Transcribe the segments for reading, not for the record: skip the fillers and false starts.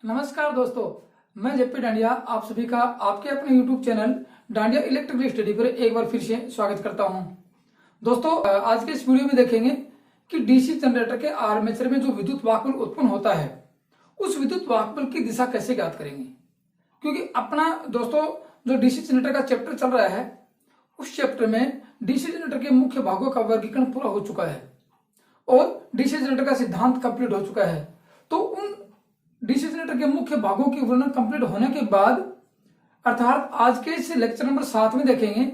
नमस्कार दोस्तों, मैं जेपी डांडिया आप सभी का आपके अपने YouTube channel dandiya electrical study पर एक बार फिर से स्वागत करता हूं। दोस्तों, आज के इस वीडियो में देखेंगे कि डीसी जनरेटर के आर्मेचर में जो विद्युत वाहक बल उत्पन्न होता है उस विद्युत वाहक बल की दिशा कैसे ज्ञात करेंगे। क्योंकि अपना दोस्तों जो डीसी जनरेटर का चैप्टर चल रहा है उस चैप्टर में डीसी जनरेटर के मुख्य भागों का वर्गीकरण पूरा हो चुका है और डीसी जनरेटर का सिद्धांत कंप्लीट हो चुका है। तो उन डीसी जनरेटर के मुख्य भागों की वर्णन कंप्लीट होने के बाद अर्थात आज के इस लेक्चर नंबर 7 में देखेंगे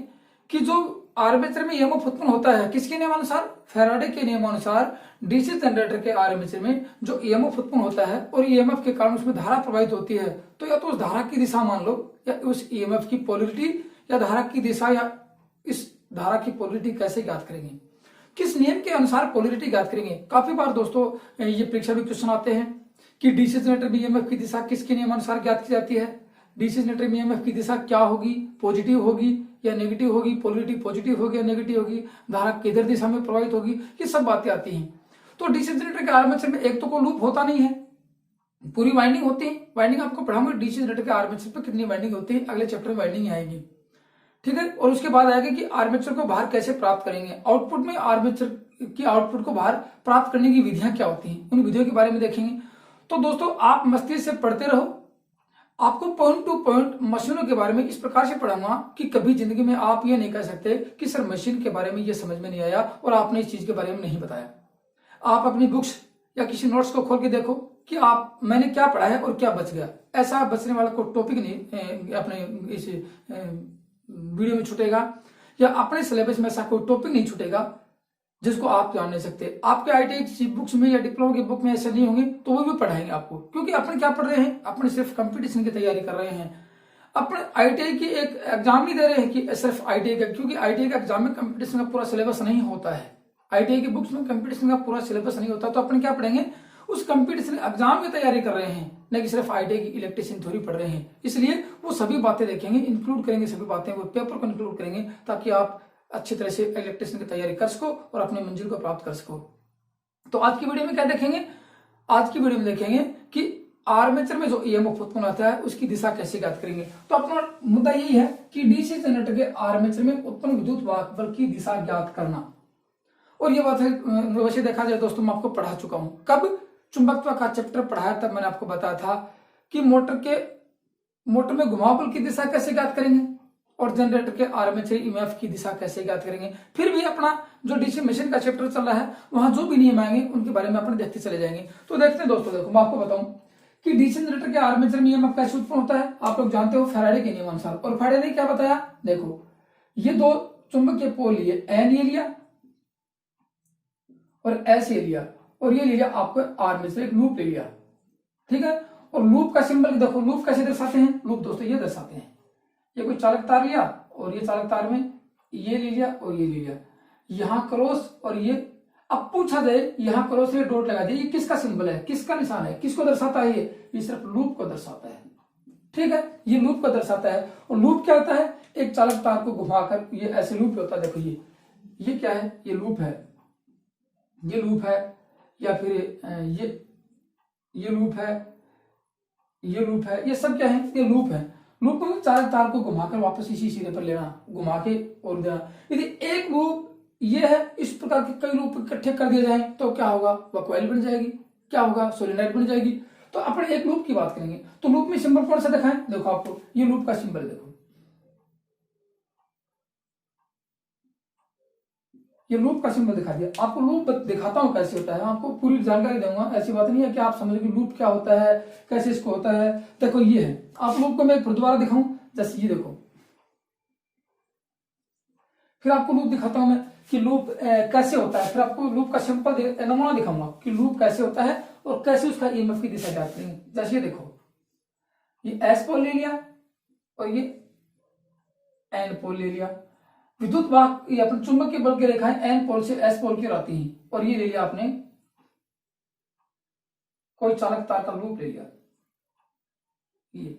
कि जो आर्मेचर में ईएमएफ उत्पन्न होता है किसके नियमानुसार, फैराडे के नियमानुसार डीसी जनरेटर के आर्मेचर में जो ईएमएफ उत्पन्न होता है और ईएमएफ के कारण उसमें धारा प्रवाहित होती है, तो या तो उस धारा की दिशा मान लो या उस ईएमएफ की पोलरिटी या धारा की दिशा या इस धारा की पोलरिटी कैसे ज्ञात करेंगे, किस नियम के अनुसार पोलरिटी ज्ञात करेंगे। काफी बार दोस्तों ये परीक्षा में क्वेश्चन आते हैं कि डीसी जनरेटर में ईएमएफ की दिशा किसके नियमानुसार ज्ञात की जाती है, डीसी जनरेटर में ईएमएफ की दिशा क्या होगी, पॉजिटिव होगी या नेगेटिव होगी, पोलरिटी पॉजिटिव होगी या नेगेटिव होगी, धारा किधर दिशा में प्रवाहित होगी, ये सब बातें आती हैं। तो डीसी जनरेटर के आर्मेचर में एक तो कोई लूप होता नहीं है, पूरी वाइंडिंग होती है। वाइंडिंग आपको पढ़ाऊंगा डीसी जनरेटर के आर्मेचर पे कितनी वाइंडिंग होती है, अगले चैप्टर में वाइंडिंग आएगी, ठीक है। और उसके बाद आएगा कि आर्मेचर को बाहर कैसे प्राप्त करेंगे, आउटपुट में आर्मेचर की आउटपुट को बाहर प्राप्त करने की विधियां क्या होती हैं, उन विधियों के बारे में देखेंगे। तो दोस्तों आप मस्तिष्क से पढ़ते रहो, आपको पॉइंट टू पॉइंट मशीनों के बारे में इस प्रकार से पढ़ाऊंगा कि कभी जिंदगी में आप ये नहीं कह सकते कि सर मशीन के बारे में ये समझ में नहीं आया और आपने इस चीज के बारे में नहीं बताया। आप अपनी बुक्स या किसी नोट्स को खोल के देखो कि आप मैंने क्या पढ़ा है और क्या बच गया। ऐसा बचने वाला कोई टॉपिक नहीं अपने इस वीडियो में छूटेगा या अपने सिलेबस में ऐसा कोई टॉपिक नहीं छूटेगा जिसको आप जान नहीं सकते। आपके आईटीआई की बुक्स में या डिप्लोमा की बुक में ऐसे नहीं होंगे तो वो भी पढ़ाएंगे आपको, क्योंकि अपने क्या पढ़ रहे हैं, अपने सिर्फ कंपटीशन की तैयारी कर रहे हैं, अपने आईटीआई की एक एग्जाम ही दे रहे हैं कि सिर्फ आईटीआई का, क्योंकि आईटीआई का एग्जाम में कंपटीशन का पूरा सिलेबस नहीं होता है। आईटीआई की बुक्स में कंपटीशन का पूरा सिलेबस नहीं होता, तो अपने क्या पढ़ेंगे, उस कंपटीशन एग्जाम की तैयारी कर रहे हैं, न कि सिर्फ आईटीआई की इलेक्ट्रिशियन थ्योरी पढ़ रहे हैं। इसलिए वो सभी बातें देखेंगे, इंक्लूड करेंगे सभी बातें, वो पेपर को इंक्लूड करेंगे ताकि आप अच्छी तरह से इलेक्ट्रिशियन की तैयारी कर सको और अपने मंजिल को प्राप्त कर सको। तो आज की वीडियो में क्या देखेंगे, आज की वीडियो में देखेंगे कि आर्मेचर में जो ईएमएफ उत्पन्न होता है उसकी दिशा कैसे ज्ञात करेंगे। तो अपना मुद्दा यही है कि डीसी जनरेटर के आर्मेचर में उत्पन्न विद्युत वाहक बल की दिशा ज्ञात करना। और ये बात है वैसे देखा जाए दोस्तों मैं आपको पढ़ा चुका हूं, कब चुंबकत्व का चैप्टर पढ़ाया तब मैंने आपको बताया था कि मोटर में घुमाव बल की दिशा कैसे ज्ञात करेंगे और जनरेटर के आर्मेचर ईएमएफ की दिशा कैसे ज्ञात करेंगे। फिर भी अपना जो डीसी मशीन का चैप्टर चल रहा है वहां जो भी नियम आएंगे उनके बारे में अपने देखते चले जाएंगे। तो देखते हैं दोस्तों, देखो मैं आपको बताऊं कि डीसी जनरेटर के आर्मेचर में ईएमएफ कैसे उत्पन्न होता है। आप लोग जानते हो फैराडे के नियमानुसार, और फैराडे ने क्या बताया, देखो ये दो चुंबकीय पोल लिए, एन ये लिया और एस ये लिया और ये लिया आपको आर्मेचर, एक लूप ले लिया, ठीक है। और लूप का सिंबल देखो, लूप कैसे दर्शाते हैं, लूप दोस्तों ये दर्शाते हैं, ये कोई चालक तार लिया और ये चालक तार में ये ले लिया और ये ले लिया, यहां क्रॉस और ये, अब पूछा जाए यहां क्रॉस ये डॉट लगा दिया, ये किसका सिंबल है, किसका निशान है, किसको दर्शाता है, ये सिर्फ लूप को दर्शाता है, ठीक है। ये लूप को दर्शाता है। और लूप क्या होता है, एक चालक तार को घुमाकर ये ऐसे लूप होता है। देखो ये क्या है, ये लूप है, ये लूप है, या फिर ये लूप है, ये लूप है, ये सब क्या है, ये लूप है। लूप में चालक तार को घुमाकर वापस इसी सिरे पर लेना, घुमा के और देना। यदि एक लूप ये है, इस प्रकार के कई लूप इकट्ठे कर दिए जाए तो क्या होगा, वह कॉइल बन जाएगी, क्या होगा, सोलेनॉइड बन जाएगी। तो अपन एक लूप की बात करेंगे। तो लूप में सिंबल कौन सा दिखाएं, देखो आपको ये लूप का सिंबल देखो, ये लूप का सिंबल दिखा दिया। आपको लूप दिखाता हूं कैसे होता है, आपको पूरी जानकारी दूंगा, ऐसी बात नहीं है कि आप समझ कि लूप क्या होता है, कैसे इसको होता है। देखो ये है, आप लूप को मैं दोबारा दिखाऊं, जैसे ये देखो, फिर आपको लूप दिखाता हूं मैं कि लूप कैसे होता है, फिर आपको लूप का सिंपल नमूना दिखाऊंगा कि लूप कैसे होता है और कैसे उसका ईएमएफ की दिशा ज्ञात करेंगे। जैसे ये देखो, ये एस पोल ले लिया और ये एन पोल ले लिया। विद्युत वाहक ये अपने चुंबकीय बल की रेखाएं एन पोल से एस पोल की रहती हैं, और ये ले लिया आपने कोई चालक तार का लूप ले लिया। ये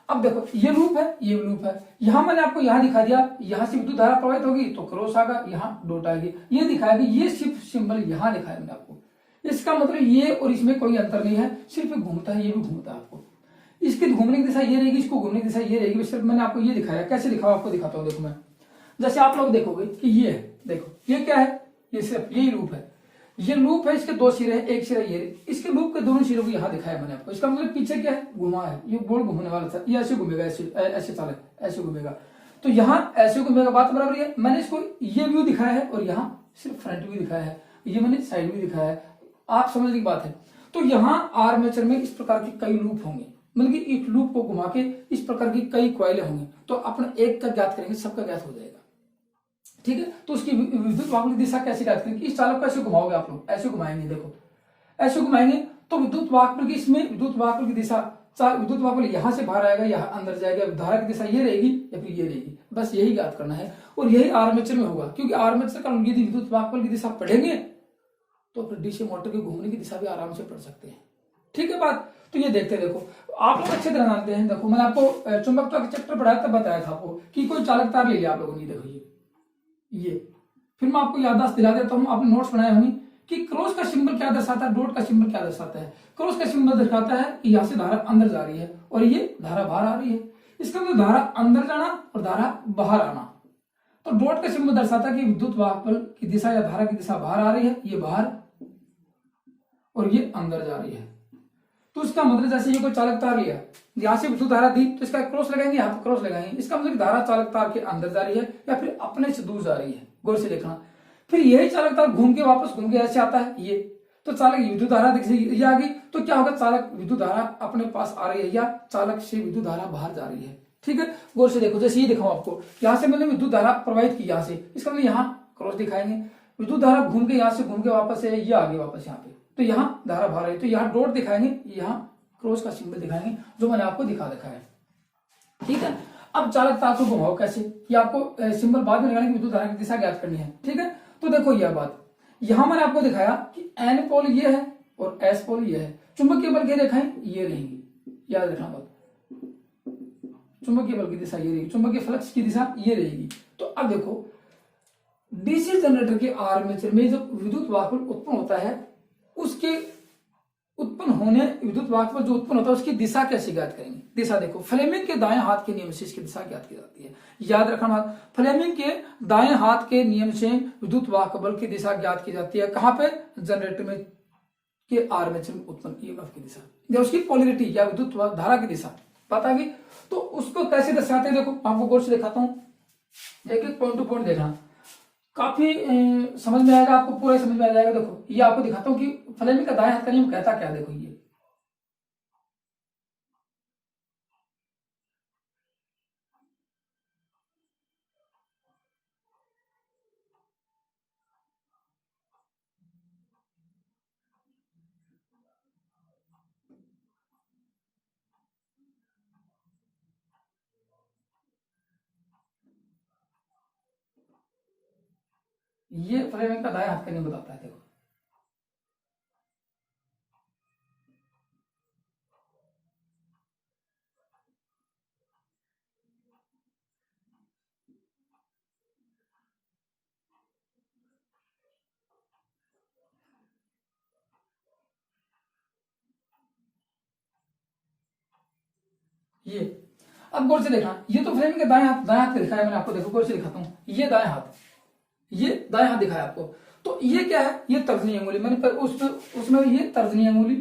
अब देखो ये लूप है, ये लूप है, यहां मैंने आपको यहां दिखा दिया, यहां से विद्युत धारा प्रवाहित होगी तो क्रॉस आएगा, यहां डॉट आएगी, ये दिखाया कि ये सिर्फ सिंबल यहां दिखाया मैंने आपको। इसका मतलब ये और इसमें कोई अंतर नहीं है, सिर्फ घूमता है, ये भी घूमता है आपको। इसकी घूमने की दिशा ये रहेगी, इसको घूमने की दिशा ये रहेगी। सिर्फ मैंने आपको ये दिखाया, कैसे दिखाऊं आपको दिखाता हूँ। देखो मैं, जैसे आप लोग देखोगे कि ये है, देखो ये क्या है, ये सिर्फ यही लूप है, ये लूप है, इसके दो सिरे हैं, एक सिरा ये, इसके लूप के दोनों सिरों को यहाँ दिखाया मैंने आपको। इसका मतलब पीछे क्या है, घुमा है, ये गोल घूमने वाला था, ये ऐसे घूमेगा, ऐसे ऐसे चाल है, ऐसे घूमेगा, तो यहाँ ऐसे घूमेगा, बात बराबर है। मैंने इसको ये व्यू दिखाया है और यहाँ सिर्फ फ्रंट व्यू दिखाया है, ये मैंने साइड व्यू दिखाया है, आप समझने की बात है। तो यहाँ आर्मेचर में इस प्रकार के कई लूप होंगे, मतलब कि एक लूप को घुमा के इस प्रकार की कई कॉइलें होंगे, तो अपन एक का ज्ञात करेंगे, सबका ज्ञात हो जाएगा, ठीक है। तो उसकी विद्युत वाहक की दिशा कैसे ज्ञात करेंगे, इस चालक को ऐसे घुमाओगे आप लोग, ऐसे घुमाएंगे, देखो ऐसे घुमाएंगे, तो विद्युत वाहक की इसमें विद्युत वाहक की दिशा, विद्युत वाहक यहाँ से बाहर आएगा, यहाँ अंदर जाएगा, धारा की दिशा ये रहेगी या फिर ये रहेगी, बस यही ज्ञात करना है। और यही आर्मेचर में होगा, क्योंकि आर्मेचर का यदि विद्युत वाहक की दिशा पढ़ेंगे तो फिर डीसी मोटर के घूमने की दिशा भी आराम से पढ़ सकते हैं, ठीक है बात। तो ये देखते हैं, देखो आप लोग अच्छे तरह जानते हैं। देखो मैंने आपको चुंबकत्व का चैप्टर पढ़ाया तब बताया था आपको कि कोई चालक तार ले लिया आप लोगों ने, देखो ये फिर मैं आपको याददाश्त दिला देता हूं, आपने नोट्स बनाए होंगे कि क्रॉस का सिंबल क्या दर्शाता है, डॉट का सिंबल क्या दर्शाता है। क्रॉस का सिंबल दर्शाता है कि यहाँ से धारा अंदर जा रही है और ये धारा बाहर आ रही है, इसका मतलब धारा अंदर जाना और धारा बाहर आना। तो डॉट का सिंबल दर्शाता है कि विद्युत वाहक बल की दिशा या धारा की दिशा बाहर आ रही है, ये बाहर और ये अंदर जा रही है। तो इसका मतलब जैसे ये कोई चालक तार लिया, यहाँ से विद्युत धारा दी तो इसका क्रॉस लगाएंगे, यहाँ पर क्रॉस लगाएंगे, इसका मतलब धारा चालक तार के अंदर जा रही है या फिर अपने से दूर जा रही है, गौर से देखना। फिर यही चालक तार घूम के वापस घूम के ऐसे आता है, ये तो चालक विद्युत धारा ये आ गई, तो क्या होगा, चालक विद्युत धारा अपने पास आ रही है या चालक से विद्युत धारा बाहर जा रही है, ठीक है। गौर से देखो, जैसे ये दिखाऊं आपको, यहाँ से मैंने विद्युत धारा प्रवाहित की, यहाँ से, इसका मतलब यहाँ क्रॉस दिखाएंगे, विद्युत धारा घूम के यहाँ से घूम के वापस है, ये आगे वापस यहाँ पे, तो यहाँ धारा बाहर है, तो यहाँ डॉट दिखाएंगे, यहाँ क्रॉस का सिंबल दिखाएंगे, जो मैंने आपको दिखा रखा है, ठीक है। अब चालक तार को घुमाओ कैसे, ये आपको सिंबल बाद में लगाने की विद्युत धारा की दिशा ज्ञात करनी है, ठीक है। तो देखो यह बात, यहां मैंने आपको दिखाया कि एन पोल ये है और एस पोल ये है, चुंबकीय बल की रेखाएं ये रहेंगी, याद रखना बात, चुंबकीय बल की दिशा ये रहेगी, चुंबकीय फ्लक्स की दिशा ये रहेगी। तो अब देखो डीसी जनरेटर के आर्मेचर में जब विद्युत वाहक उत्पन्न होता है, उसके उत्पन्न होने विद्युत वाहक जो उत्पन्न होता है उसकी दिशा कैसे ज्ञात करेंगे। दिशा देखो, फ्लेमिंग के दाएं हाथ के नियम से इसकी दिशा ज्ञात की जाती है, याद रखना बात, फ्लेमिंग के दाएं हाथ के नियम से विद्युत वाहक बल की दिशा ज्ञात की जाती है, कहां पे, जनरेटर में के आर्मेचर में उत्पन्न ईएमएफ की दिशा, या उसकी पोलरिटी या विद्युत धारा की दिशा पता गई। तो उसको कैसे दर्शाते हैं, देखो आपको गौर से दिखाता हूं, एक एक पॉइंट टू पॉइंट देखना, काफी समझ में आएगा आपको, पूरा समझ में आ जाएगा। देखो ये आपको दिखाता हूं कि फ्लेमिंग का दाएं हाथ का नियम कहता क्या, देखो ये फ्लेमिंग का दाएं हाथ का नियम बताता है, देखो ये। अब गौर से देखना, ये तो फ्लेमिंग का दाएं हाथ का दिखाया मैंने आपको, देखो गौर से दिखाता हूं, ये दाएं हाथ, ये दाएं हाथ दिखाया आपको, तो ये क्या है, ये तर्जनी अंगुली, मैंने उसमें ये तर्जनी अंगुली,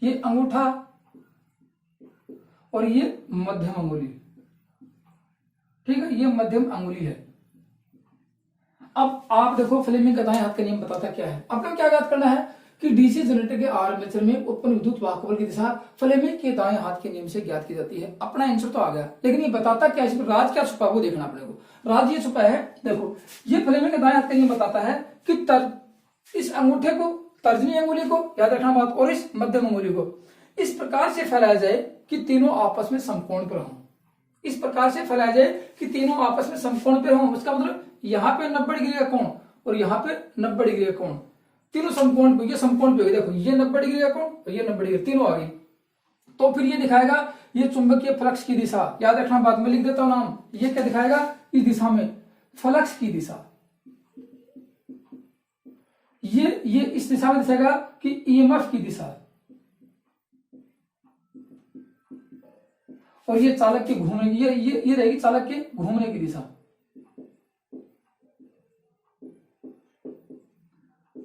ये अंगूठा और ये मध्यम अंगुली, ठीक है, ये मध्यम अंगुली है। अब आप देखो फ्लेमिंग का दाएं हाथ का नियम बताता क्या है, आपका क्या याद करना है कि डीसी जनरेटर के आर्मेचर में उत्पन्न विद्युत वाहक बल की दिशा फ्लेमिंग के दाएं हाथ के नियम से ज्ञात की जाती है। अपना आंसर तो आ गया, लेकिन ये बताता क्या, इसमें राज क्या छुपा वो देखना अपने को। राज ये छुपा है, देखो ये फ्लेमिंग का दाएं हाथ का नियम बताता है कि इस अंगूठे को, तर्जनी अंगुली को, याद रखना बात, और इस मध्यम अंगुली को इस प्रकार से फैलाया जाए कि तीनों आपस में समकोण पर हों, इस प्रकार से फैलाया जाए कि तीनों आपस में समकोण पर हों। उसका मतलब यहाँ पे 90 डिग्री का कोण और यहाँ पे 90 डिग्री का कोण, तीनों समकोण पे, ये समकोण पे, देखो ये 90 डिग्री का कोण और ये 90 डिग्री, तीनों आ गई। तो फिर ये दिखाएगा ये चुंबकीय फ्लक्स की दिशा, याद रखना बाद में लिख देता हूं नाम, ये क्या दिखाएगा, इस दिशा में फ्लक्स की दिशा, ये इस दिशा में दिखाएगा कि ईएमएफ की दिशा, और ये चालक के घूमने की, ये रहेगी चालक के घूमने की दिशा,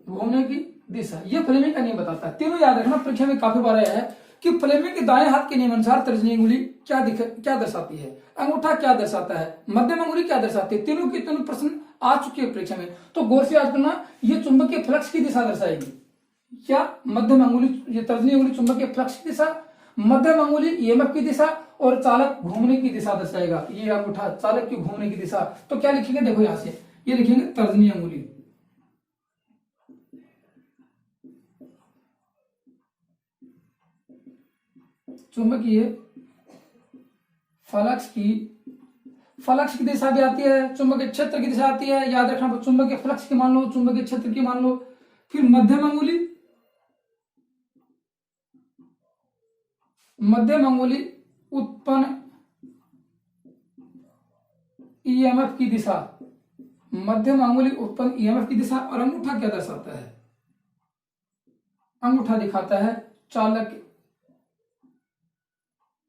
घूमने की दिशा। ये फ्लेमिंग का नियम बताता है। तीनों याद रखना, परीक्षा में काफी बार आया है कि फ्लेमिंग के दाएं हाथ के नियम अनुसार तर्जनी अंगुली क्या दर्शाती है, अंगूठा क्या दर्शाता है, मध्यम अंगुली क्या दर्शाती है। तीनों के तीनों प्रश्न आ चुके हैं परीक्षा में, तो गौर से याद करना। ये चुंबकीय फ्लक्स की दिशा दर्शाएगी, क्या मध्यम अंगुली, ये तर्जनी अंगुली चुंबकीय फ्लक्स की दिशा, मध्यम अंगुली ईएमएफ की दिशा, और चालक घूमने की दिशा दर्शाएगा। ये अंगूठा चालक की घूमने की दिशा। तो क्या लिखेंगे, देखो यहां से ये लिखेंगे तर्जनी अंगुली, चुंबकीय फ्लक्स की दिशा भी आती है, चुंबकीय क्षेत्र की दिशा आती है। याद रखना, चुंबकीय फ्लक्स की मान लो, चुंबकीय क्षेत्र की मान लो। फिर मध्यम अंगुली उत्पन्न ईएमएफ की दिशा, मध्यम अंगुली उत्पन्न ईएमएफ की दिशा। और अंगूठा क्या दर्शाता है, अंगूठा दिखाता है चालक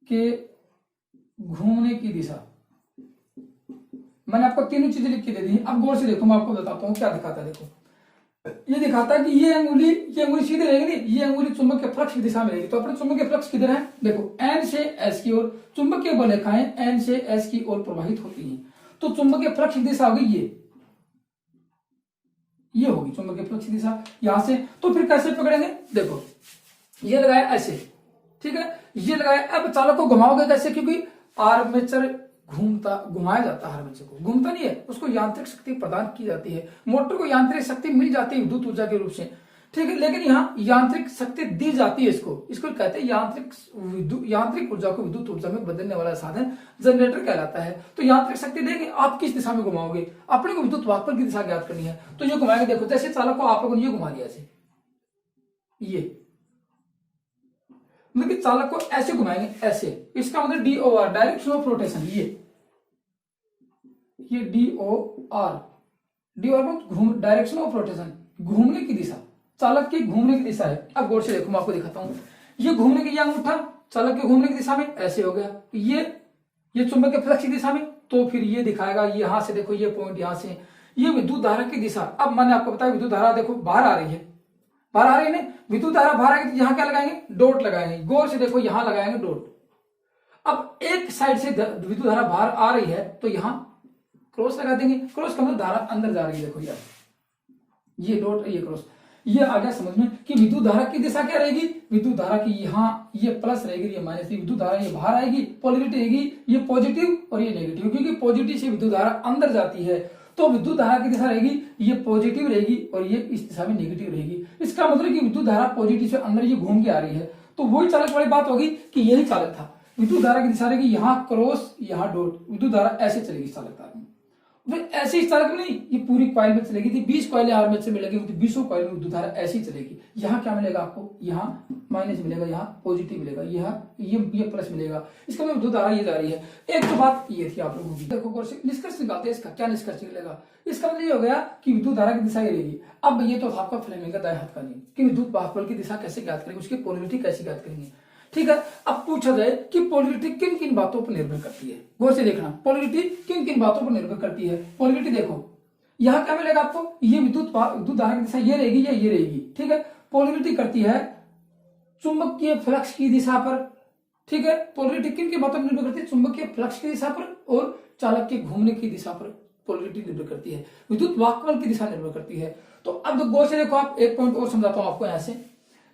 के घूमने की दिशा। मैंने आपको तीनों चीजें लिख के दे दी। अब गौर से देखो, मैं आपको बताता हूं क्या दिखाता है। देखो ये दिखाता है कि ये अंगुली सीधे रहेगी नहीं, ये अंगुली चुंबक के फ्लक्स की दिशा में रहेगी। तो अपने चुंबक के फ्लक्स किधर है, देखो एन से एस की ओर चुंबकीय बल रेखाएं एन से एस की ओर प्रवाहित होती हैं। तो चुंबकीय फ्लक्स की दिशा होगी ये होगी चुंबकीय फ्लक्स की दिशा यहां से। तो फिर कैसे पकड़ेंगे, देखो ये लगाया ऐसे, ठीक है, ये लगाया। अब चालक को घुमाओगे कैसे, क्योंकि आर्मेचर घुमाया जाता है, आर्मेचर को घूमता नहीं है, उसको यांत्रिक शक्ति प्रदान की जाती है। मोटर को यांत्रिक शक्ति मिल जाती है विद्युत ऊर्जा के रूप से, ठीक है, लेकिन यहाँ यांत्रिक शक्ति दी जाती है। इसको कहते हैं यांत्रिक ऊर्जा को विद्युत ऊर्जा में बदलने वाला साधन जनरेटर कहलाता है। तो यांत्रिक शक्ति देंगे, आप किस दिशा में घुमाओगे, अपने को विद्युत वाहक की दिशा ज्ञात करनी है। तो ये घुमाएंगे, देखो जैसे चालक को आप लोगों ने ये घुमा दिया, ऐसे ये मतलब चालक को ऐसे घुमाएंगे, ऐसे, इसका मतलब DOR, डायरेक्शन ऑफ रोटेशन। ये DOR में डायरेक्शन ऑफ रोटेशन, घूमने की दिशा, चालक की घूमने की दिशा है। अब गौर से देखो, मैं आपको दिखाता हूं। ये घूमने की, ये अंगूठा चालक के घूमने की दिशा में ऐसे हो गया, ये चुंबक के फ्लक्स की दिशा में। तो फिर ये दिखाएगा, यहां से देखो ये पॉइंट, यहां से ये विद्युत धारा की दिशा। अब मैंने आपको बताया विद्युत धारा देखो बाहर आ रही है, बाहर आ रही है, विद्युत धारा बाहर आएगी तो यहां क्या लगाएंगे, डॉट लगाएंगे। गौर से देखो, यहां लगाएंगे डॉट। अब एक साइड से विद्युत धारा बाहर आ रही है तो यहां क्रॉस लगा देंगे। क्रॉस का मतलब धारा अंदर जा रही है, देखो यार, ये डॉट, ये क्रॉस। ये आ गया समझ में कि विद्युत धारा की दिशा क्या रहेगी, विद्युत धारा की यहाँ ये प्लस रहेगी, ये माइनस। विद्युत धारा ये बाहर आएगी, पोलरिटी रहेगी ये पॉजिटिव और ये नेगेटिव, क्योंकि पॉजिटिव से विद्युत धारा अंदर जाती है। तो विद्युत धारा की दिशा रहेगी ये पॉजिटिव रहेगी और ये इस दिशा में नेगेटिव रहेगी। इसका मतलब कि विद्युत धारा पॉजिटिव से अंदर ये घूम के आ रही है। तो वही चालक वाली बात होगी कि यही चालक था। विद्युत धारा की दिशा रहेगी यहाँ क्रॉस, यहाँ डॉट, विद्युत धारा ऐसे चलेगी चालक तार में। ऐसे ही चालक नहीं, ये पूरी कॉइल में चलेगी थी, 20 कॉइलें आर्मेचर में लगी, 20 कॉइल में विद्युत धारा ऐसी चलेगी। यहाँ क्या मिलेगा आपको, यहाँ माइनस मिलेगा, यहाँ पॉजिटिव मिलेगा, ये प्लस मिलेगा। इसका मतलब विद्युत धारा ये जा रही है। एक तो बात ये थी आप लोगों की, देखो निष्कर्ष निकालते हैं इसका, क्या निष्कर्ष निकलेगा। इसका मतलब ये हो गया कि विद्युत धारा की दिशा ये रहेगी। अब ये तो आपका फ्लेमिंग का दाएं हाथ का नियम कि विद्युत वाहक की दिशा कैसे ज्ञात करेंगे, उसकी पोलरिटी कैसे ज्ञात करेंगे, ठीक है। अब पूछा जाए कि पोलरिटी किन किन बातों पर निर्भर करती है, गौर से देखना, पोलरिटी किन किन बातों पर निर्भर करती है। पोलरिटी देखो, यहां क्या मिलेगा आपको, ये विद्युत धारा की दिशा ये रहेगी या ये रहेगी, ठीक है। पोलरिटी करती है चुंबकीय फ्लक्स की दिशा पर, ठीक है। पोलरिटी किन किन बातों पर निर्भर करती है, चुंबकीय फ्लक्स की दिशा पर और चालक के घूमने की दिशा पर पोलरिटी निर्भर करती है। विद्युत वाहक की दिशा निर्भर करती है। तो अब गौर से देखो, आप एक पॉइंट और समझाता हूं आपको ऐसे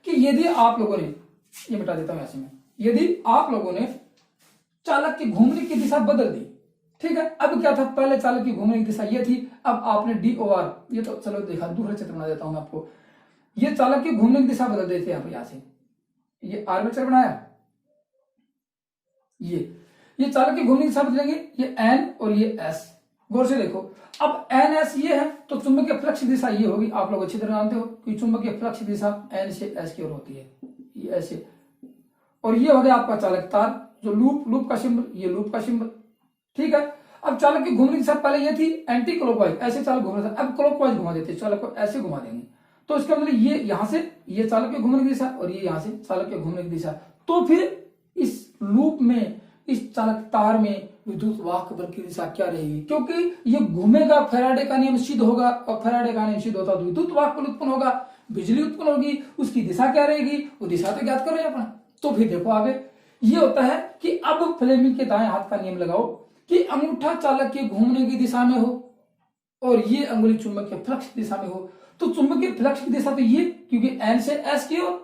कि यदि आप लोगों ने, ये मिटा देता हूं ऐसे में, यदि आप लोगों ने चालक की घूमने की दिशा बदल दी, ठीक है। अब क्या था, पहले चालक की घूमने की दिशा ये थी, अब आपने DOR, ये तो चलो देखा, दूसरा चित्र बना देता हूं मैं आपको। ये चालक की घूमने की दिशा बदल देते हैं, यहां से ये आर्मेचर बनाया, ये चालक की घूमने की दिशा बदलेंगे, ये N और ये S। गौर से देखो, अब NS ये है तो चुंबकीय फ्लक्स की दिशा ये होगी, आप लोग अच्छी तरह जानते हो कि चुंबकीय फ्लक्स की दिशा N से S की ओर होती है, ये ऐसे। और ये हो गया आपका चालक तार, जो लूप का सिंबल, ये लूप का सिंबल, ठीक है। अब चालक की घूमने की दिशा पहले ये थी एंटी क्लॉकवाइज, ऐसे चालक घूम रहा था, अब क्लॉकवाइज घुमा देते, चालक को ऐसे घुमा देंगे। तो इसका मतलब ये यहां से ये चालक के घूमने की दिशा और ये यहां से चालक के घूमने की दिशा। तो फिर इस लूप में, इस चालक तार में विद्युत वाहक बल की दिशा क्या रहेगी? क्योंकि ये घूमेगा, फैराडे का नियम सिद्ध होगा, और फैराडे का नियम सिद्ध होता तो विद्युत वाहक बल उत्पन्न होगा, बिजली उत्पन्न होगी। उसकी दिशा क्या रहेगी? वो दिशा तो ज्ञात करो अपना। तो फिर देखो आगे ये होता है कि अब फ्लेमिंग के दाएं हाथ का नियम लगाओ कि अंगूठा चालक के घूमने की दिशा में हो और ये अंगुली चुंबकीय फ्लक्स की दिशा में हो। तो चुंबकीय फ्लक्स की दिशा तो ये, क्योंकि एन से एस की ओर,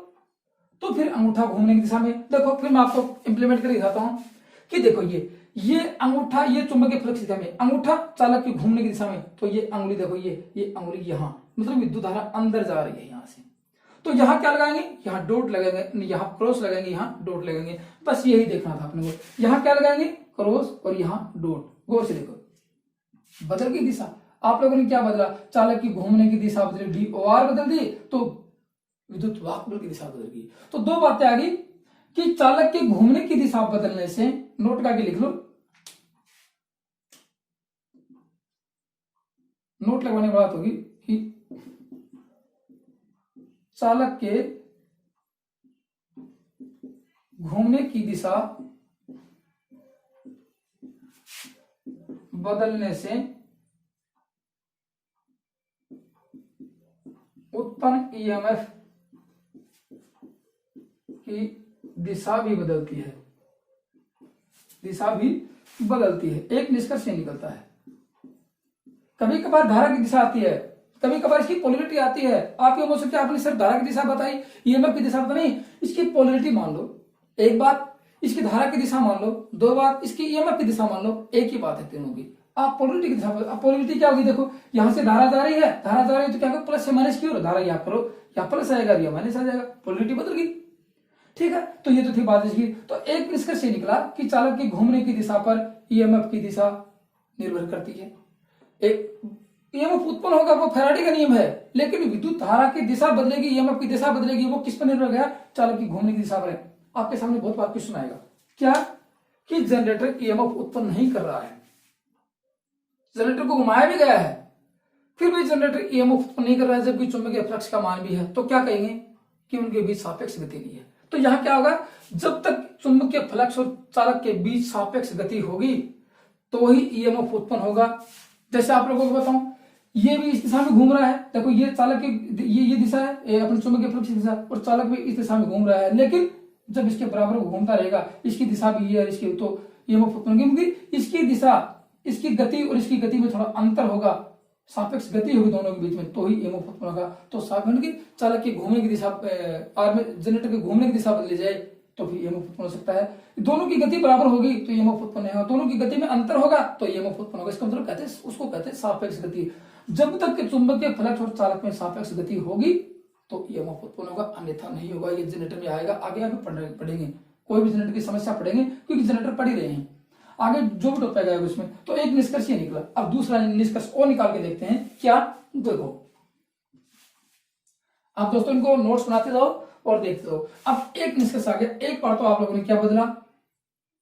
तो फिर अंगूठा घूमने की दिशा में। देखो फिर मैं आपको इंप्लीमेंट करके दिखाता हूं कि देखो ये अंगूठा, ये चुंबकीय फ्लक्स की दिशा में, अंगूठा चालक के घूमने की दिशा में। तो ये अंगुली देखो, ये अंगुली यहां, मतलब विद्युत धारा अंदर जा रही है यहां से। तो यहां क्या लगाएंगे? यहां डॉट लगाएंगे, यहां क्रॉस लगाएंगे, यहां डॉट लगाएंगे। बस यही देखना था अपने को। यहां क्या लगाएंगे? क्रॉस, और यहां डॉट। गौर से देखो, बदल गई दिशा। आप लोगों ने क्या बदला? चालक की घूमने की दिशा बदली, डी ओ आर बदल दी, तो विद्युत वाहक बल की दिशा बदल गई। तो दो बातें आ गई कि चालक के घूमने की दिशा बदलने से, नोट करके लिख लो, नोट लगवाने की बात होगी कि चालक के घूमने की दिशा बदलने से उत्पन्न ईएमएफ की दिशा भी बदलती है, दिशा भी बदलती है। एक निष्कर्ष ये निकलता है, कभी कभार धारा की दिशा आती है, कभी कभार इसकी पोलरिटी आती है। आप ये बोल सकते हैं आपने सिर्फ धारा की दिशा बताई, ईएमएफ की दिशा बताई, इसकी पोलरिटी मान लो एक बात, इसकी धारा की दिशा मान लो दो बात, इसकी ईएमएफ की दिशा मान लो एक ही बात है तीनों की। आप पोलरिटी की दिशा, पोलरिटी क्या होगी? देखो यहां से धारा जा रही है, धारा जा रही है तो क्या करो? प्लस से माइनस की ओर धारा यहाँ करो, यहाँ प्लस आएगा, या माइनस आ जाएगा, पोलरिटी बदल गई। ठीक है, तो ये तो थी बात इसकी। तो एक निष्कर्ष ये निकला कि चालक के घूमने की दिशा पर ईएमएफ की दिशा निर्भर करती है। एक ईएमएफ उत्पन्न होगा, वो फैराडे का नियम है, लेकिन विद्युत धारा की दिशा बदलेगी, ईएमएफ की दिशा बदलेगी, वो किस पर निर्भर गया? चालक की घूमने की दिशा पर है। आपके सामने बहुत बार क्वेश्चन आएगा क्या कि जनरेटर ईएमएफ उत्पन्न नहीं कर रहा है, जनरेटर को घुमाया भी गया है, फिर भी जनरेटर ईएमएफ उत्पन्न नहीं कर रहा है, जबकि चुंबकीय फ्लक्स का मान भी है, तो क्या कहेंगे कि उनके बीच सापेक्ष गति नहीं है। तो यहां क्या होगा? जब तक चुंबकीय फ्लक्स और चालक के बीच सापेक्ष गति होगी तो ही ईएमएफ उत्पन्न होगा। जैसे आप लोगों को बताऊं, ये भी इस दिशा में घूम रहा है, देखो ये चालक की ये दिशा है, ये अपने चुंबकीय फ्लक्स की दिशा, और चालक भी इस दिशा में घूम रहा है, लेकिन जब इसके बराबर घूमता रहेगा, इसकी दिशा भी ये है इसकी, तो ईएमएफ उत्पन्न होगी, क्योंकि इसकी दिशा, इसकी गति और इसकी गति में थोड़ा अंतर होगा, सापेक्ष गति होगी दोनों के बीच में, तो ही ईएमएफ उत्पन्न होगा। तो सापेक्ष की चालक के घूमने की दिशा, जनरेटर के घूमने की दिशा बदली जाए तो फिर ईएमएफ उत्पन्न हो सकता है। दोनों की गति बराबर होगी तो ईएमएफ उत्पन्न होगा, दोनों की गति में अंतर होगा तो ईएमएफ उत्पन्न होगा। इसका मतलब कहते हैं, उसको कहते हैं सापेक्ष गति। जब तक चुंबकीय फ्लक्स और चालक में सापेक्ष गति होगी तो ईएमएफ उत्पन्न होगा, अन्यथा नहीं होगा। ये जनरेटर में आएगा, आगे आगे पढ़ेंगे, कोई भी जनरेटर की समस्या पढ़ेंगे, क्योंकि जनरेटर पढ़ ही रहे हैं, आगे जो भी टॉपिक आएगा उसमें। तो एक निष्कर्ष ये निकला। अब दूसरा निष्कर्ष और निकाल के देखते हैं क्या। देखो आप दोस्तों इनको नोट्स बनाते जाओ और देखते जाओ। अब एक निष्कर्ष आ गया, एक बार तो आप लोगों ने क्या बदला,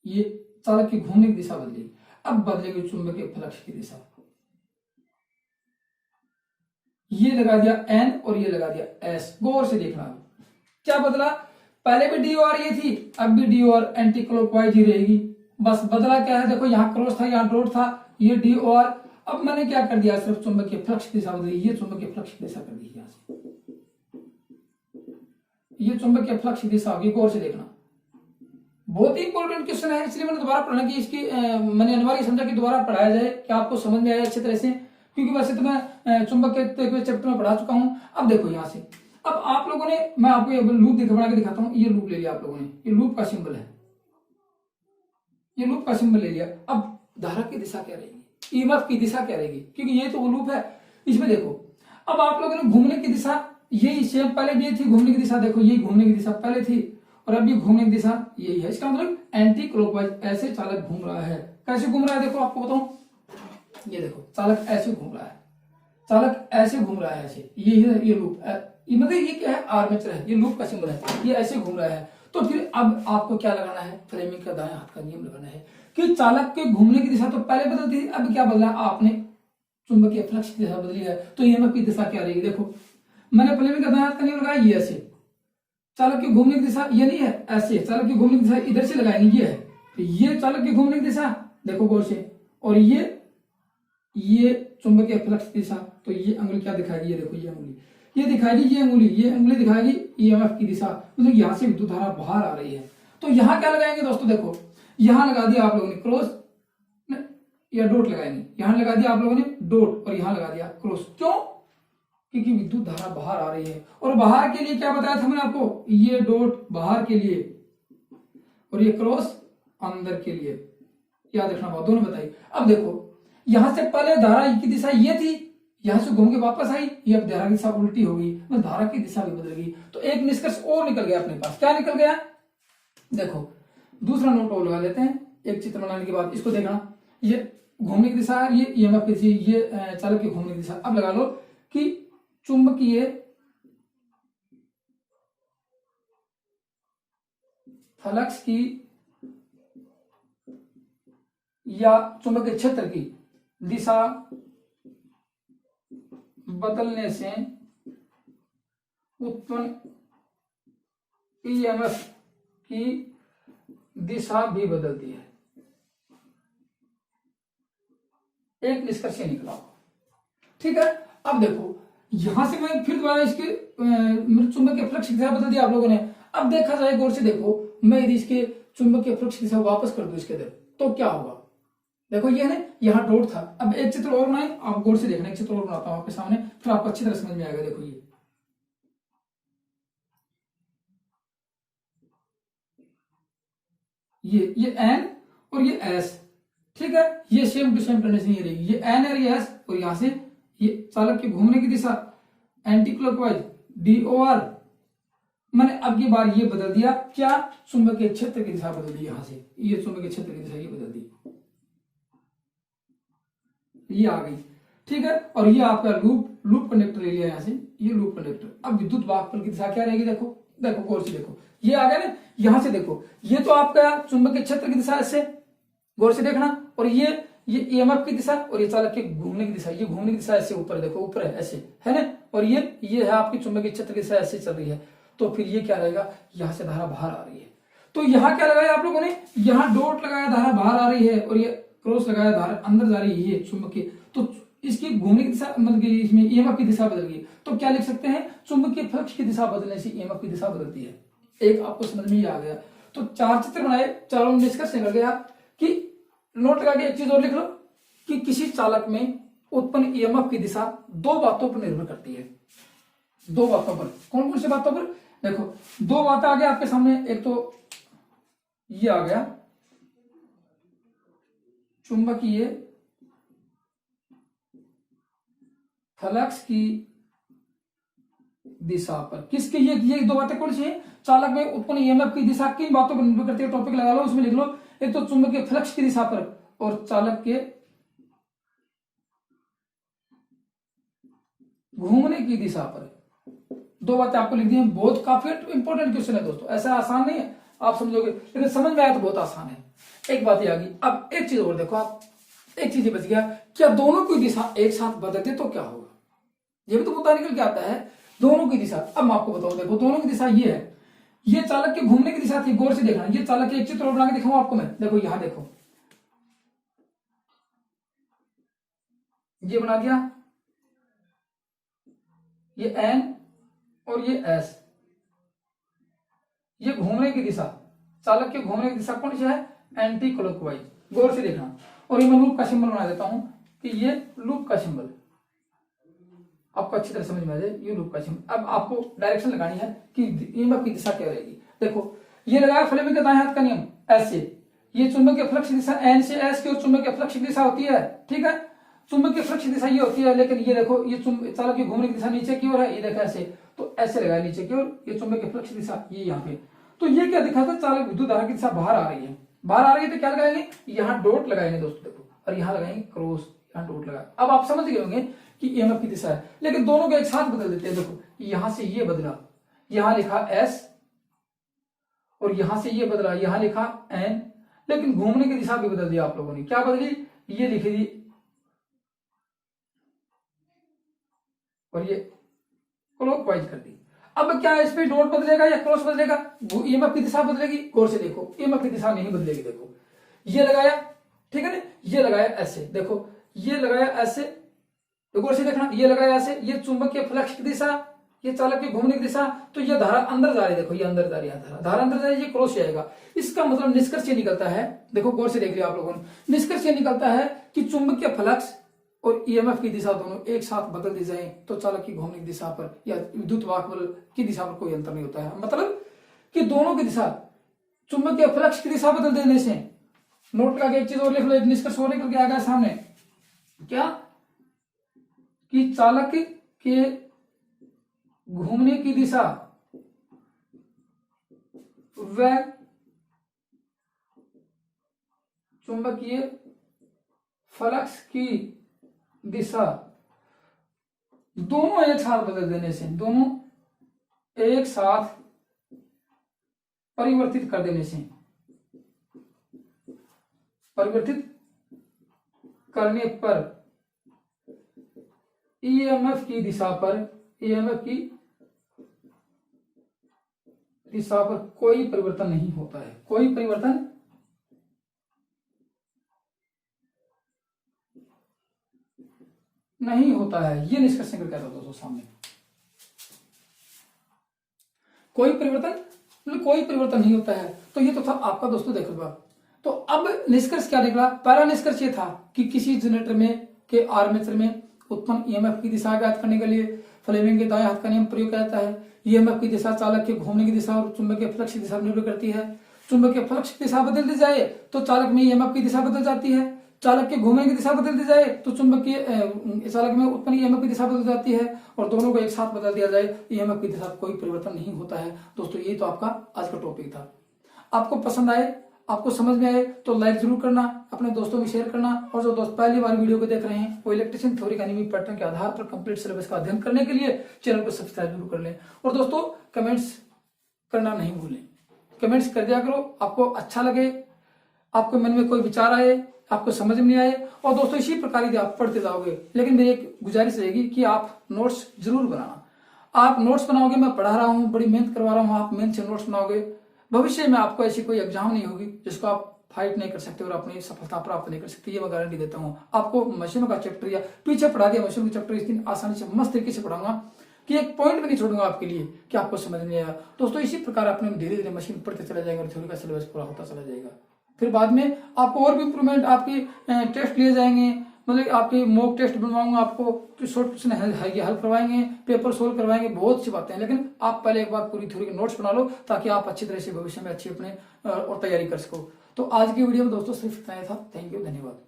ये चालक की घूमने की दिशा बदली, अब बदलेगी चुंबकीय फ्लक्स की दिशा। ये लगा दिया एन और ये लगा दिया एस। गौर से देखना क्या बदला। पहले भी डी और ये थी, अब भी डी और एंटी क्लॉकवाइज ही रहेगी। बस बदला क्या है, देखो यहाँ क्रॉस था, यहाँ डॉट था, ये डी और, अब मैंने क्या कर दिया, सिर्फ चुंबकीय फ्लक्स की दिशा बदली, ये चुंबकीय फ्लक्स की दिशा कर दी यहाँ से, ये चुंबकीय फ्लक्स की दिशा होगी। गौर से देखना, बहुत ही इंपॉर्टेंट क्वेश्चन है, इसलिए मैंने दोबारा पढ़ना कि इसकी मैंने अनिवार्य समझा कि दोबारा पढ़ाया जाए कि आपको समझ में आए अच्छी तरह से, क्योंकि वैसे तो मैं चुंबकीय चैप्टर में पढ़ा चुका हूं। अब देखो यहाँ से, अब आप लोगों ने, मैं आपको ये लूप बना के दिखाता हूँ, ये लूप ले लिया आप लोगों ने, ये लूप का सिंबल है, ये लूप का सिंबल ले लिया। अब धारा की दिशा क्या रहेगी, ईएमएफ की दिशा क्या रहेगी, क्योंकि ये तो वो लूप है। इसमें देखो अब आप लोगों ने घूमने की दिशा, यही सेम पहले भी थी घूमने की दिशा, देखो ये घूमने की दिशा पहले थी और अब ये घूमने की दिशा यही है। इसका मतलब एंटी क्लॉकवाइज, ऐसे चालक घूम रहा है। कैसे घूम रहा है देखो आपको बताऊं, ये देखो चालक ऐसे घूम रहा है, चालक ऐसे घूम रहा है, ऐसे ये लूप, मतलब ये क्या है, आर्मेचर है, ये लूप का सिंबल है, ये ऐसे घूम रहा है। तो फिर अब आपको क्या लगाना है, फ्लेमिंग का दाएं हाथ का नियम लगाना है कि चालक के घूमने की दिशा तो पहले बदलती थी, अब क्या बदला, आपने चुंबकीय फ्लक्स की दिशा बदली है, तो ईएमएफ की दिशा क्या रहेगी। देखो मैंने फ्लेमिंग का दाएं हाथ का नियम लगाया, ये ऐसे चालक की घूमने की दिशा ये नहीं है, ऐसे चालक की घूमने की दिशा इधर से लगाएंगे, ये है, तो ये चालक की घूमने की दिशा देखो गौर से, और ये चुंबकीय फ्लक्स की दिशा। तो ये अंगुली क्या दिखाएगी, ये देखो ये अंगुली ये दिखाएगी, ये अंगुली दिखाएगी ईएमएफ की दिशा, मतलब यहाँ से विद्युत धारा बाहर आ रही है। तो यहाँ क्या लगाएंगे दोस्तों, देखो यहाँ लगा दिया आप लोगों ने क्रॉस या डॉट लगाएंगे, यहाँ लगा दिया आप लोगों ने डॉट और यहाँ लगा दिया क्रॉस, क्यों, क्योंकि विद्युत धारा बाहर आ रही है। और बाहर के लिए क्या बताया था मैंने आपको, ये डॉट बाहर के लिए और ये क्रॉस अंदर के लिए, याद रखना बात, दोनों बताइए। अब देखो यहां से पहले धारा की दिशा ये थी, यहां से घूम के वापस आई, ये अब धारा की दिशा उल्टी हो गई, मतलब धारा की दिशा भी बदल गई। तो एक निष्कर्ष और निकल गया अपने पास, क्या निकल गया, देखो दूसरा नोट और लगा लेते हैं एक चित्र बनाने के बाद, इसको देखना, ये घूमने की दिशा है, ये ईएमएफ की दिशा, ये चालक की घूमने की दिशा। अब लगा लो कि चुंबकीय फ्लक्स की या चुंबकीय क्षेत्र की दिशा बदलने से उत्पन्न ईएमएफ की दिशा भी बदलती है। एक निष्कर्ष निकला, ठीक है। अब देखो यहां से मैं फिर दोबारा इसके चुंबकीय फ्लक्स की दिशा बदल दिया आप लोगों ने। अब देखा जाए गौर से, देखो मैं यदि इसके चुंबकीय फ्लक्स की दिशा वापस कर दूं इसके इधर, तो क्या होगा, देखो ये है ना, यहाँ डॉट था। अब एक चित्र और बनाए, आप गौर से देखना, एक चित्र और बनाता हूं आपके सामने, फिर आपको अच्छी तरह समझ में आएगा। देखो ये एन और ये एस, ठीक है, ये सेम टू सेम कंडीशन ये रहेगी, ये एन और ये एस, और यहां से ये चालक की घूमने की दिशा एंटी क्लॉकवाइज DOR। मैंने अब की बार ये बदल दिया, क्या, चुंबकीय क्षेत्र की दिशा बदल दी, यहां से ये चुंबकीय क्षेत्र की दिशा ये बदल दी, ये आ गई, ठीक है। और ये आपका लूप कंडक्टर ले लिया यहां से, ये लूप कंडक्टर। अब विद्युत वाहकफल की दिशा क्या रहेगी, देखो देखो गौर से देखो, ये आ गया ना, यहां से देखो ये तो आपका चुंबकीय क्षेत्र की दिशा ऐसे, गौर से देखना, और ये ईएमएफ की दिशा और ये चालक के घूमने की दिशा, ये घूमने की दिशा ऐसे ऊपर देखो, ऊपर है ऐसे, है ना, और ये है आपकी चुंबकीय क्षेत्र की दिशा ऐसे चल रही है। तो फिर ये क्या रहेगा, यहां से धारा बाहर आ रही है, तो यहां क्या लगाया आप लोगों ने, यहां डॉट लगाया, धारा बाहर आ रही है, और ये क्रॉस लगाया, धारा अंदर जा रही है, ये चुंबकीय, तो इसकी घूमने की दिशा मतलब कि इसमें ईएमएफ की दिशा बदल गई। तो क्या लिख सकते हैं, चुंबकीय फ्लक्स की दिशा बदलने से ईएमएफ की दिशा बदलती है। एक आपको समझ में ही आ गया। तो 4 चित्र बनाए, चारों में निष्कर्ष निकल गया कि नोट लगा के एक चीज और लिख लो कि किसी चालक में उत्पन्न ईएमएफ की दिशा 2 बातों पर निर्भर करती है। 2 बातों पर, कौन कौन सी बातों पर, देखो 2 बातें आ गया आपके सामने। एक तो ये आ गया चुंबकीय फ्लक्स की दिशा पर, किसके, ये 2 बातें कौन सी हैं, चालक में उत्पन्न ईएमएफ की दिशा किन बातों पर निर्भर करती है, टॉपिक लगा लो, उसमें लिख लो। एक तो चुंबकीय फ्लक्स की दिशा पर और चालक के घूमने की दिशा पर। 2 बातें आपको लिख दी हैं, बहुत काफी इंपॉर्टेंट क्वेश्चन है दोस्तों, ऐसा आसान नहीं है, आप समझोगे, लेकिन समझ में आया तो बहुत आसान है। एक बात ये आ गई। अब एक चीज और देखो आप, एक चीज बच गया, क्या दोनों की दिशा एक साथ बदलते तो क्या होगा, ये भी तो मुद्दा निकल के आता है, दोनों की दिशा। अब मैं आपको बताऊं, देखो दोनों की दिशा ये है, ये चालक के घूमने की दिशा थी, गौर से देखना, ये चालक के एक चित्र और बना के दिखाऊं आपको मैं, देखो यहां देखो, ये बना दिया, ये एन और ये एस, ये घूमने की दिशा, चालक के घूमने की दिशा कौन सी है, एंटी क्लॉकवाइज, गौर से देखना। और ये मैं लूप का सिंबल बना देता हूं कि ये लूप का सिंबल आपको अच्छी तरह समझ में आ जाए, ये लूप का सिंबल। अब आपको डायरेक्शन लगानी है कि ईएमएफ की दिशा क्या रहेगी। देखो ये लगाया फ्लेमिंग के दाएं हाथ का नियम, ऐसे, ये चुंबकीय फ्लक्स की दिशा एन से एस की, और चुंबकीय फ्लक्स की दिशा होती है, ठीक है, चुंबकीय फ्लक्स की दिशा ये होती है, लेकिन ये देखो ये चालक की घूमने की दिशा नीचे की ओर है, ये देखो ऐसे, तो ऐसे लगाया नीचे की ओर, ये चुंबकीय फ्लक्स की दिशा ये यहाँ पे। तो ये क्या दिखाता है, चालक विद्युत धारा की दिशा बाहर आ रही है, बाहर आ रही है, तो क्या लगाएंगे, यहाँ डॉट लगाएंगे दोस्तों, देखो, और यहाँ लगाएंगे क्रॉस, यहाँ डॉट लगाए। अब आप समझ गए होंगे कि ईएमएफ की दिशा है, लेकिन दोनों को एक साथ बदल देते हैं। देखो यहां से ये बदला, यहां लिखा एस, और यहां से ये बदला, यहां लिखा एन, लेकिन घूमने की दिशा भी बदल दिया आप लोगों ने, क्या बदली, ये लिख दी और ये क्लॉकवाइज कर दी। अब क्या इस पे डॉट बदलेगा या क्रॉस बदलेगा, ईएमएफ की दिशा बदलेगी। गौर से देखो, ईएमएफ की दिशा नहीं बदलेगी। देखो ये लगाया, ठीक है ना, ये लगाया ऐसे, देखो ये लगाया ऐसे, तो गौर से देखना, ये लगाया ऐसे, ये चुंबकीय फ्लक्स की दिशा, ये चालक की घूमने की दिशा, तो ये धारा अंदर जा रही है। देखो ये अंदर जा रही है, धारा अंदर जा रही है, ये क्रॉस जाएगा। इसका मतलब निष्कर्ष ये निकलता है, देखो गौर से देख लिया आप लोगों ने, निष्कर्ष ये निकलता है कि चुंबकीय फ्लक्स और ईएमएफ की दिशा दोनों एक साथ बदल दी जाए तो चालक की घूमने की दिशा पर या विद्युत वाहक बल की दिशा पर कोई अंतर नहीं होता है। मतलब कि दोनों की दिशा, चुंबकीय फ्लक्स की दिशा बदल देने से, नोट लगा के एक चीज और लिख लो, एक निष्कर्ष और निकल के आ गया सामने, क्या कि चालक के घूमने की दिशा व चुंबकीय फ्लक्स की दिशा दोनों एक साथ बदल देने से, दोनों एक साथ परिवर्तित कर देने से, परिवर्तित करने पर ईएमएफ की दिशा पर, ईएमएफ की दिशा पर कोई परिवर्तन नहीं होता है, कोई परिवर्तन नहीं होता है। ये निष्कर्ष निकल के आता है दोस्तों सामने, कोई परिवर्तन, मतलब कोई परिवर्तन नहीं होता है। तो ये तो था आपका दोस्तों देखो। तो अब निष्कर्ष क्या निकला, पहला निष्कर्ष ये था कि किसी जनरेटर में के आर्मेचर में उत्पन्न ईएमएफ की दिशा ज्ञात करने के लिए फ्लेमिंग के दाएं हाथ का नियम प्रयोग किया जाता है। ईएमएफ की दिशा चालक के घूमने की दिशा और चुंबकीय फ्लक्स की दिशा पर निर्भर करती है। चुंबकीय फ्लक्स की दिशा बदल दी जाए तो चालक में ईएमएफ की दिशा बदल जाती है। चालक के घूमने की दिशा बदल दी जाए तो चुंबकीय चालक में उत्पन्न ईएमएफ की दिशा बदल जाती है, और दोनों को एक साथ बदल दिया जाए ईएमएफ की दिशा कोई परिवर्तन नहीं होता है। दोस्तों ये तो आपका आज का टॉपिक था। आपको पसंद आए, आपको समझ में आए तो लाइक जरूर करना, अपने दोस्तों में शेयर करना, और जो दोस्त पहली बार वीडियो को देख रहे हैं वो इलेक्ट्रिशियन थ्योरी का नियमित पैटर्न के आधार पर कंप्लीट सिलेबस का अध्ययन करने के लिए चैनल को सब्सक्राइब जरूर कर लें। और दोस्तों कमेंट्स करना नहीं भूलें, कमेंट्स कर दिया करो, आपको अच्छा लगे, आपके मन में कोई विचार आए, आपको समझ में नहीं आए। और दोस्तों इसी प्रकार यदि आप पढ़ते जाओगे, लेकिन मेरी एक गुजारिश रहेगी कि आप नोट्स जरूर बनाना। आप नोट्स बनाओगे, मैं पढ़ा रहा हूँ, बड़ी मेहनत करवा रहा हूँ, आप मेहनत से नोट्स बनाओगे, भविष्य में आपको ऐसी कोई एग्जाम नहीं होगी जिसको आप फाइट नहीं कर सकते और अपनी सफलता प्राप्त नहीं कर सकते, ये मैं गारंटी देता हूँ। आपको मशीनों का चैप्टर या पीछे पढ़ा दिया मशीनों का चैप्टर, इस दिन आसानी से मस्त तरीके से पढ़ाऊंगा कि एक पॉइंट भी नहीं छोड़ूंगा आपके लिए कि आपको समझ नहीं आया। दोस्तों इसी प्रकार अपने धीरे धीरे मशीन पढ़ते चला जाएगा और थ्योरी का सिलेबस पूरा होता चला जाएगा। फिर बाद में आपको और भी इंप्रूवमेंट, आपकी टेस्ट लिए जाएंगे, मतलब आपकी मॉक टेस्ट बनवाऊंगा, आपको शॉर्ट क्वेश्चन हल करवाएंगे, पेपर सोल्व करवाएंगे, बहुत सी बातें हैं। लेकिन आप पहले एक बार पूरी थ्योरी के नोट्स बना लो ताकि आप अच्छी तरह से भविष्य में अच्छी अपने और तैयारी कर सको। तो आज की वीडियो में दोस्तों सिर्फ इतना ही था। थैंक यू, धन्यवाद।